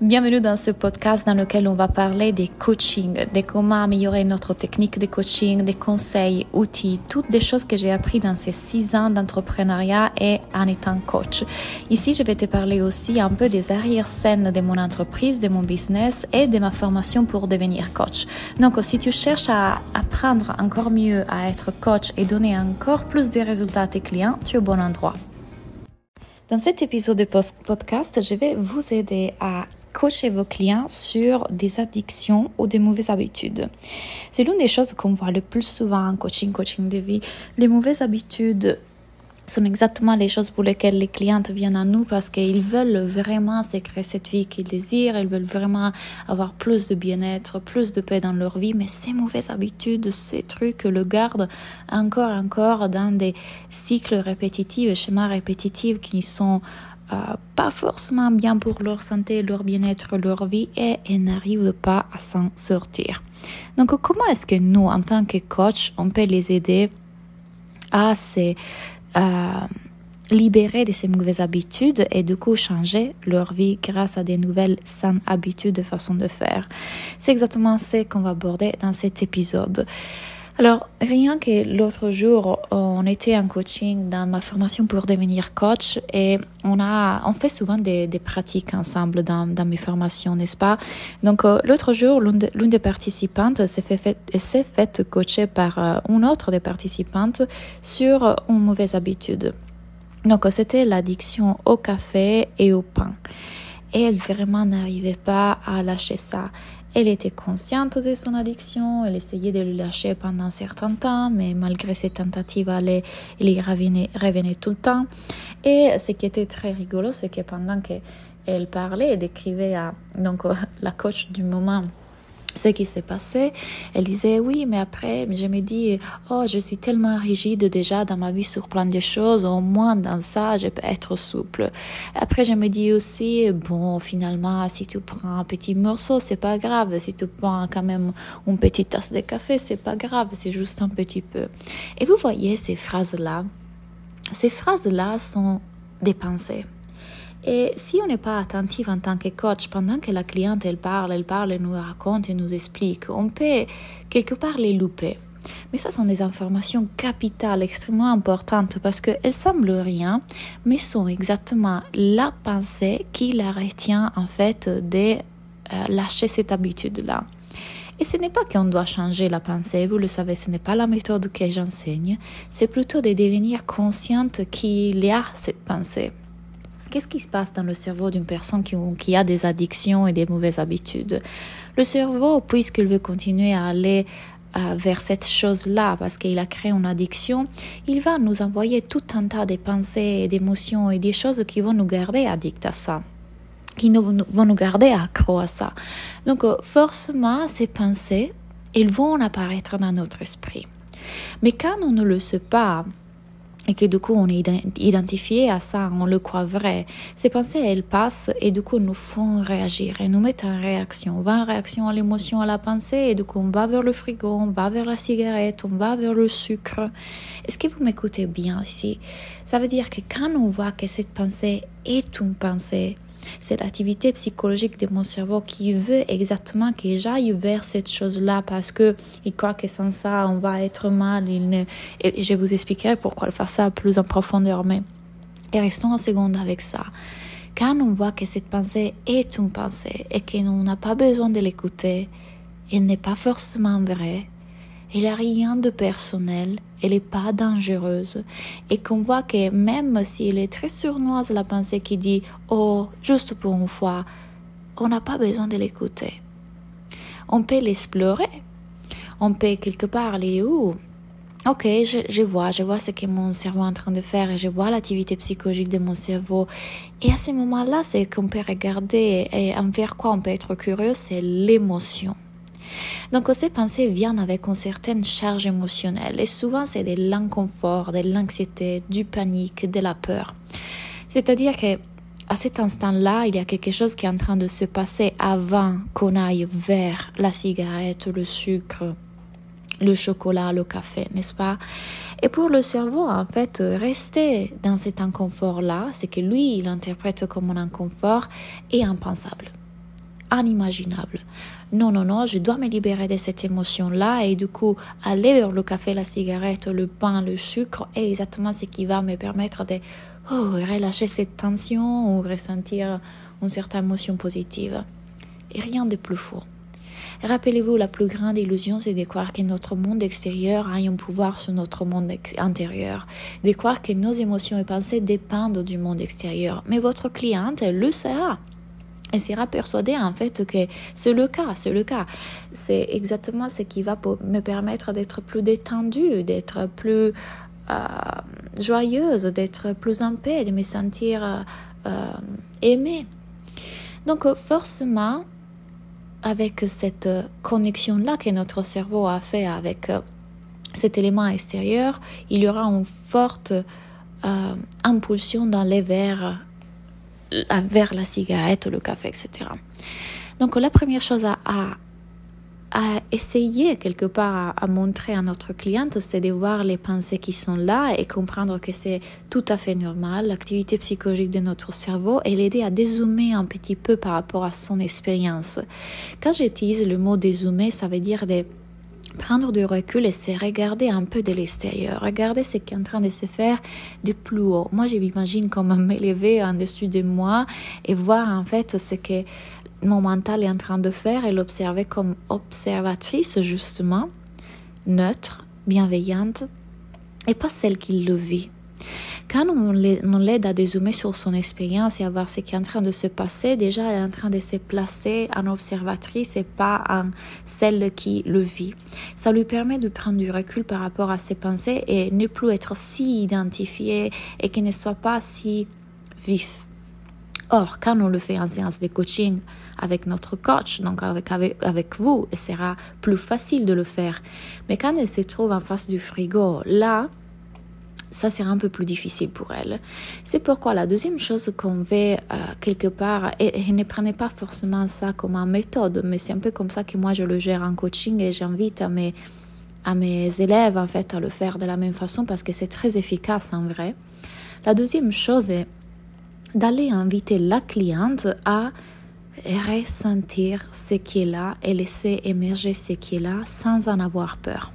Bienvenue dans ce podcast dans lequel on va parler des coachings, de comment améliorer notre technique de coaching, des conseils, outils, toutes des choses que j'ai appris dans ces 6 ans d'entrepreneuriat et en étant coach. Ici, je vais te parler aussi un peu des arrière-scènes de mon entreprise, de mon business et de ma formation pour devenir coach. Donc, si tu cherches à apprendre encore mieux à être coach et donner encore plus de résultats à tes clients, tu es au bon endroit. Dans cet épisode de podcast, je vais vous aider à coacher vos clients sur des addictions ou des mauvaises habitudes. C'est l'une des choses qu'on voit le plus souvent en coaching de vie. Les mauvaises habitudes sont exactement les choses pour lesquelles les clientes viennent à nous parce qu'ils veulent vraiment se créer cette vie qu'ils désirent, ils veulent vraiment avoir plus de bien-être, plus de paix dans leur vie, mais ces mauvaises habitudes, ces trucs le gardent encore dans des cycles répétitifs, schémas répétitifs qui sont pas forcément bien pour leur santé, leur bien-être, leur vie et n'arrivent pas à s'en sortir. Donc, comment est-ce que nous, en tant que coach, on peut les aider à se libérer de ces mauvaises habitudes et du coup changer leur vie grâce à des nouvelles saines habitudes de façon de faire? C'est exactement ce qu'on va aborder dans cet épisode. Alors, rien que l'autre jour, on était en coaching dans ma formation pour devenir coach et on fait souvent des pratiques ensemble dans mes formations, n'est-ce pas? Donc, l'autre jour, l'une des participantes s'est fait coacher par une autre des participantes sur une mauvaise habitude. Donc, c'était l'addiction au café et au pain. Et elle vraiment n'arrivait pas à lâcher ça. Elle était consciente de son addiction, elle essayait de le lâcher pendant un certain temps, mais malgré ses tentatives, elle y revenait tout le temps. Et ce qui était très rigolo, c'est que pendant qu'elle parlait et décrivait à la coach du moment ce qui s'est passé, elle disait oui, mais après je me dis je suis tellement rigide déjà dans ma vie sur plein de choses, au moins dans ça je peux être souple. Après je me dis aussi finalement si tu prends un petit morceau c'est pas grave, si tu prends quand même une petite tasse de café c'est pas grave, c'est juste un petit peu. Et vous voyez ces phrases là sont des pensées. Et si on n'est pas attentif en tant que coach, pendant que la cliente elle parle, elle nous raconte et nous explique, on peut quelque part les louper. Mais ça sont des informations capitales, extrêmement importantes parce qu'elles semblent rien, mais sont exactement la pensée qui la retient en fait de lâcher cette habitude-là. Et ce n'est pas qu'on doit changer la pensée, vous le savez, ce n'est pas la méthode que j'enseigne, c'est plutôt de devenir consciente qu'il y a cette pensée. Qu'est-ce qui se passe dans le cerveau d'une personne qui a des addictions et des mauvaises habitudes? Le cerveau, puisqu'il veut continuer à aller vers cette chose-là, parce qu'il a créé une addiction, il va nous envoyer tout un tas de pensées et d'émotions et des choses qui vont nous garder addicts à ça, qui vont nous garder accros à ça. Donc, forcément, ces pensées, elles vont apparaître dans notre esprit. Mais quand on ne le sait pas, et que du coup on est identifié à ça, on le croit vrai, ces pensées elles passent et du coup nous font réagir et nous mettent en réaction. On va en réaction à l'émotion, à la pensée et du coup on va vers le frigo, on va vers la cigarette, on va vers le sucre. Est-ce que vous m'écoutez bien ici? Ça veut dire que quand on voit que cette pensée est une pensée, c'est l'activité psychologique de mon cerveau qui veut exactement que j'aille vers cette chose-là parce que il croit que sans ça, on va être mal. Et je vous expliquerai pourquoi il fait ça plus en profondeur. Mais restons un seconde avec ça. Quand on voit que cette pensée est une pensée et qu'on n'a pas besoin de l'écouter, elle n'est pas forcément vraie, elle n'a rien de personnel, elle n'est pas dangereuse. Et qu'on voit que même si elle est très sournoise, la pensée qui dit « Oh, juste pour une fois », on n'a pas besoin de l'écouter. On peut l'explorer. On peut quelque part aller où? Ok, je vois ce que mon cerveau est en train de faire et je vois l'activité psychologique de mon cerveau. Et à ce moment-là, c'est qu'on peut regarder et envers quoi on peut être curieux, c'est l'émotion. Donc, ces pensées viennent avec une certaine charge émotionnelle et souvent c'est de l'inconfort, de l'anxiété, du panique, de la peur. C'est-à-dire que à cet instant-là, il y a quelque chose qui est en train de se passer avant qu'on aille vers la cigarette, le sucre, le chocolat, le café, n'est-ce pas? Et pour le cerveau, en fait, rester dans cet inconfort-là, c'est que lui, il interprète comme un inconfort et impensable. inimaginable. Non, non, non, je dois me libérer de cette émotion-là et du coup, aller vers le café, la cigarette, le pain, le sucre est exactement ce qui va me permettre de relâcher cette tension ou ressentir une certaine émotion positive. Et rien de plus faux. Rappelez-vous, la plus grande illusion, c'est de croire que notre monde extérieur a un pouvoir sur notre monde intérieur, de croire que nos émotions et pensées dépendent du monde extérieur. Mais votre cliente, elle le sera. Elle sera persuadée en fait que c'est le cas. C'est exactement ce qui va me permettre d'être plus détendue, d'être plus joyeuse, d'être plus en paix, de me sentir aimée. Donc forcément, avec cette connexion-là que notre cerveau a fait avec cet élément extérieur, il y aura une forte impulsion d'aller vers la cigarette, le café, etc. Donc la première chose à essayer quelque part à montrer à notre cliente, c'est de voir les pensées qui sont là et comprendre que c'est tout à fait normal, l'activité psychologique de notre cerveau, et l'aider à dézoomer un petit peu par rapport à son expérience. Quand j'utilise le mot dézoomer, ça veut dire de prendre du recul et se regarder un peu de l'extérieur, regarder ce qui est en train de se faire de plus haut. Moi, je m'imagine comme m'élever en dessus de moi et voir en fait ce que mon mental est en train de faire et l'observer comme observatrice justement, neutre, bienveillante et pas celle qui le vit. Quand on l'aide à dézoomer sur son expérience et à voir ce qui est en train de se passer, déjà elle est en train de se placer en observatrice et pas en celle qui le vit. Ça lui permet de prendre du recul par rapport à ses pensées et ne plus être si identifié et qu'il ne soit pas si vif. Or, quand on le fait en séance de coaching avec notre coach, donc avec vous, il sera plus facile de le faire. Mais quand elle se trouve en face du frigo, là, ça sera un peu plus difficile pour elle. C'est pourquoi la deuxième chose qu'on veut quelque part, et ne prenez pas forcément ça comme une méthode, mais c'est un peu comme ça que moi je le gère en coaching et j'invite à mes élèves en fait à le faire de la même façon parce que c'est très efficace en vrai. La deuxième chose est d'aller inviter la cliente à ressentir ce qui est là et laisser émerger ce qui est là sans en avoir peur.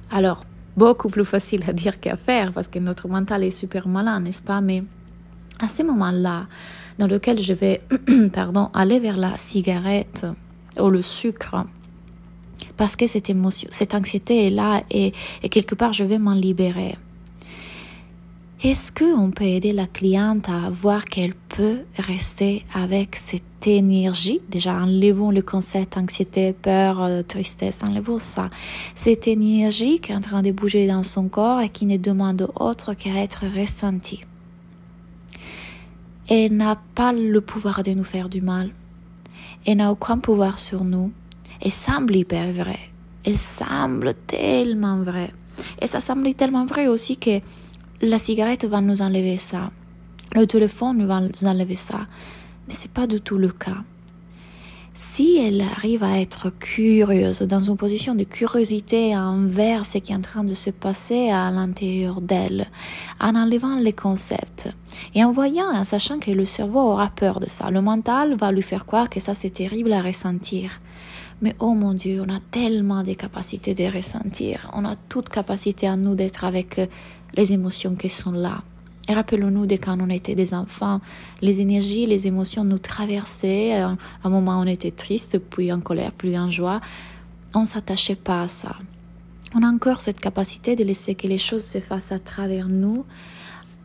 Alors, beaucoup plus facile à dire qu'à faire parce que notre mental est super malin, n'est-ce pas? Mais à ce moment-là, dans lequel je vais aller vers la cigarette ou le sucre, parce que cette émotion, cette anxiété est là et quelque part je vais m'en libérer. Est-ce qu'on peut aider la cliente à voir qu'elle peut rester avec cette énergie? Déjà, enlevons le concept anxiété, peur, tristesse, enlevons ça. Cette énergie qui est en train de bouger dans son corps et qui ne demande autre qu'à être ressentie. Elle n'a pas le pouvoir de nous faire du mal. Elle n'a aucun pouvoir sur nous. Elle semble hyper vraie. Elle semble tellement vraie. Et ça semble tellement vrai aussi que la cigarette va nous enlever ça. Le téléphone va nous enlever ça. Mais c'est pas du tout le cas. Si elle arrive à être curieuse, dans une position de curiosité envers ce qui est en train de se passer à l'intérieur d'elle, en enlevant les concepts et en voyant, en sachant que le cerveau aura peur de ça, le mental va lui faire croire que ça c'est terrible à ressentir. Mais oh mon Dieu, on a tellement de capacités de ressentir. On a toute capacité à nous d'être avec les émotions qui sont là. Et rappelons-nous de quand on était des enfants, les énergies, les émotions nous traversaient. À un moment, on était triste, puis en colère, puis en joie. On ne s'attachait pas à ça. On a encore cette capacité de laisser que les choses se fassent à travers nous.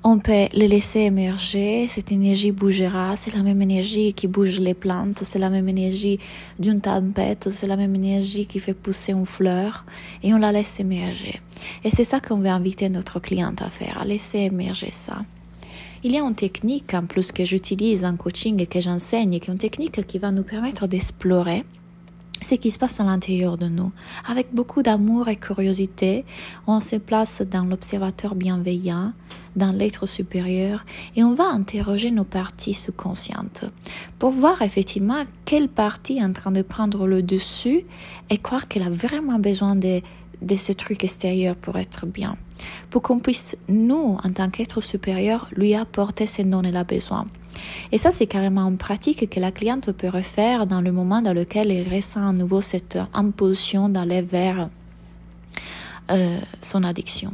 On peut les laisser émerger, cette énergie bougera, c'est la même énergie qui bouge les plantes, c'est la même énergie d'une tempête, c'est la même énergie qui fait pousser une fleur et on la laisse émerger. Et c'est ça qu'on veut inviter notre cliente à faire, à laisser émerger ça. Il y a une technique en plus que j'utilise en coaching et que j'enseigne, qui est une technique qui va nous permettre d'explorer ce qui se passe à l'intérieur de nous. Avec beaucoup d'amour et curiosité, on se place dans l'observateur bienveillant, dans l'être supérieur, et on va interroger nos parties sous-conscientes pour voir effectivement quelle partie est en train de prendre le dessus et croire qu'elle a vraiment besoin de ce truc extérieur pour être bien. pour qu'on puisse, nous, en tant qu'être supérieur, lui apporter ce dont elle a besoin. Et ça, c'est carrément une pratique que la cliente peut refaire dans le moment dans lequel elle ressent à nouveau cette impulsion d'aller vers son addiction.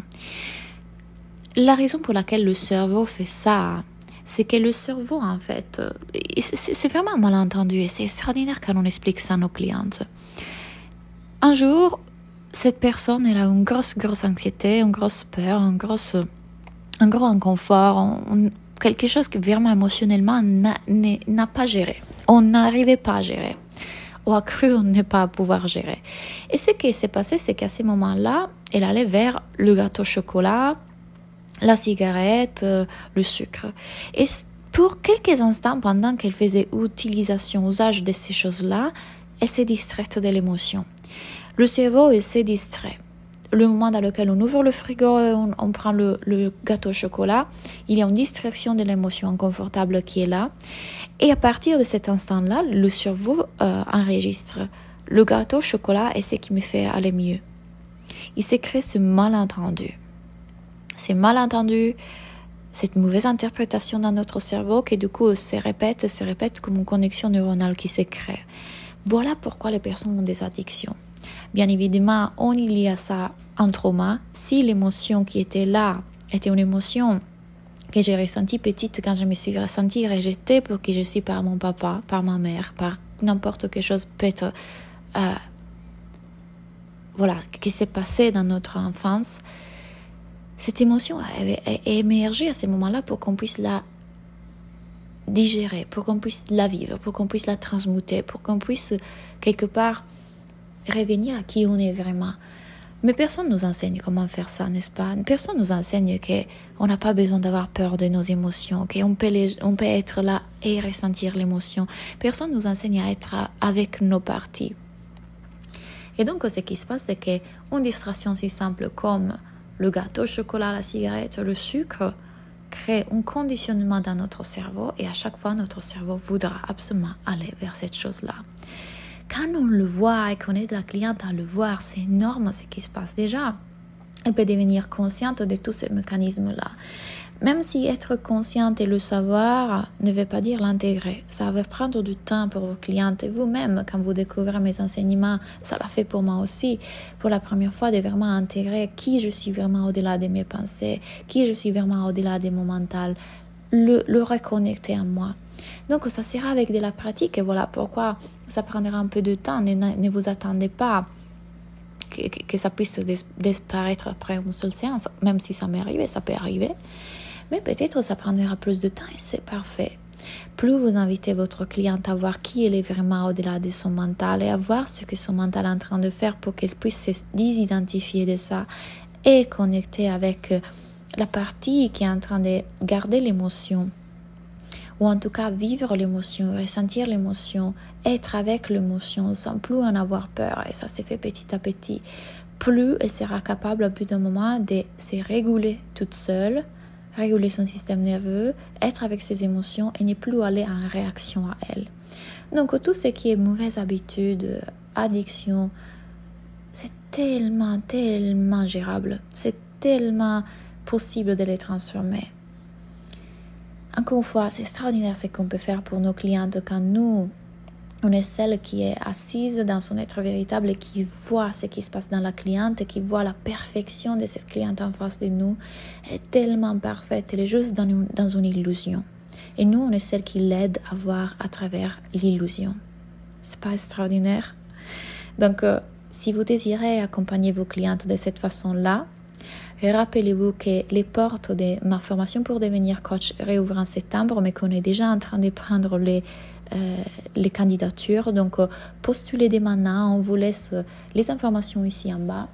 La raison pour laquelle le cerveau fait ça, c'est que le cerveau, en fait, c'est vraiment un malentendu et c'est extraordinaire quand on explique ça à nos clientes. Un jour, cette personne, elle a une grosse anxiété, une grosse peur, un gros inconfort, quelque chose que vraiment émotionnellement n'a pas géré. On n'arrivait pas à gérer. Ou a cru ne pas pouvoir gérer. Et ce qui s'est passé, c'est qu'à ce moment-là, elle allait vers le gâteau au chocolat, la cigarette, le sucre. Et pour quelques instants, pendant qu'elle faisait usage de ces choses-là, elle s'est distraite de l'émotion. Le cerveau, il s'est distrait. Le moment dans lequel on ouvre le frigo, on prend le gâteau au chocolat, il y a une distraction de l'émotion inconfortable qui est là. Et à partir de cet instant-là, le cerveau enregistre. Le gâteau au chocolat est ce qui me fait aller mieux. Il s'est créé ce malentendu. Ce malentendu, cette mauvaise interprétation dans notre cerveau qui du coup se répète comme une connexion neuronale qui se crée. Voilà pourquoi les personnes ont des addictions. Bien évidemment, on y lie à ça un trauma. Si l'émotion qui était là était une émotion que j'ai ressentie petite quand je me suis ressentie rejetée pour qui je suis par mon papa, par ma mère, par n'importe quelle chose peut-être qui s'est passé dans notre enfance, cette émotion est émergée à ce moment-là pour qu'on puisse la digérer, pour qu'on puisse la vivre, pour qu'on puisse la transmuter, pour qu'on puisse quelque part revenir à qui on est vraiment. Mais personne ne nous enseigne comment faire ça, n'est-ce pas? Personne ne nous enseigne qu'on n'a pas besoin d'avoir peur de nos émotions, qu'on peut être là et ressentir l'émotion. Personne ne nous enseigne à être avec nos parties. Et donc, ce qui se passe, c'est qu'une distraction si simple comme le gâteau au chocolat, la cigarette, le sucre, crée un conditionnement dans notre cerveau et à chaque fois, notre cerveau voudra absolument aller vers cette chose-là. Quand on le voit et qu'on aide la cliente à le voir, c'est énorme ce qui se passe déjà. Elle peut devenir consciente de tous ces mécanismes-là. Même si être consciente et le savoir ne veut pas dire l'intégrer. Ça va prendre du temps pour vos clientes. Et vous-même, quand vous découvrez mes enseignements, ça l'a fait pour moi aussi. Pour la première fois, de vraiment intégrer qui je suis vraiment au-delà de mes pensées, qui je suis vraiment au-delà de mon mental, le reconnecter à moi. Donc, ça sera avec de la pratique et voilà pourquoi ça prendra un peu de temps. Ne vous attendez pas que ça puisse disparaître après une seule séance, même si ça m'est arrivé, ça peut arriver. Mais peut-être ça prendra plus de temps et c'est parfait. Plus vous invitez votre cliente à voir qui elle est vraiment au-delà de son mental et à voir ce que son mental est en train de faire pour qu'elle puisse se désidentifier de ça et connecter avec la partie qui est en train de garder l'émotion, ou en tout cas vivre l'émotion, ressentir l'émotion, être avec l'émotion sans plus en avoir peur. Et ça s'est fait petit à petit. Plus elle sera capable au bout d'un moment de se réguler toute seule, réguler son système nerveux, être avec ses émotions et ne plus aller en réaction à elle. Donc tout ce qui est mauvaise habitude, addiction, c'est tellement gérable. C'est tellement possible de les transformer. Encore une fois, c'est extraordinaire ce qu'on peut faire pour nos clientes quand nous, on est celle qui est assise dans son être véritable et qui voit ce qui se passe dans la cliente et qui voit la perfection de cette cliente en face de nous. Elle est tellement parfaite, elle est juste dans une illusion. Et nous, on est celle qui l'aide à voir à travers l'illusion. C'est pas extraordinaire? Donc, si vous désirez accompagner vos clientes de cette façon-là, rappelez-vous que les portes de ma formation pour devenir coach réouvrent en septembre, mais qu'on est déjà en train de prendre les candidatures. Donc, postulez dès maintenant. On vous laisse les informations ici en bas.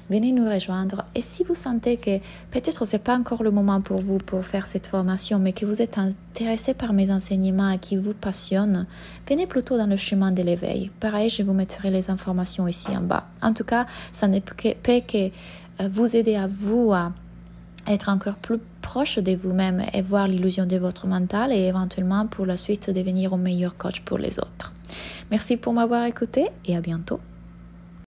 Venez nous rejoindre. Et si vous sentez que peut-être c'est pas encore le moment pour vous pour faire cette formation, mais que vous êtes intéressé par mes enseignements et qui vous passionnent, venez plutôt dans le chemin de l'éveil. Pareil, je vous mettrai les informations ici en bas. En tout cas, ça ne peut que vous aider à vous à être encore plus proche de vous-même et voir l'illusion de votre mental et éventuellement pour la suite devenir un meilleur coach pour les autres. Merci pour m'avoir écouté et à bientôt.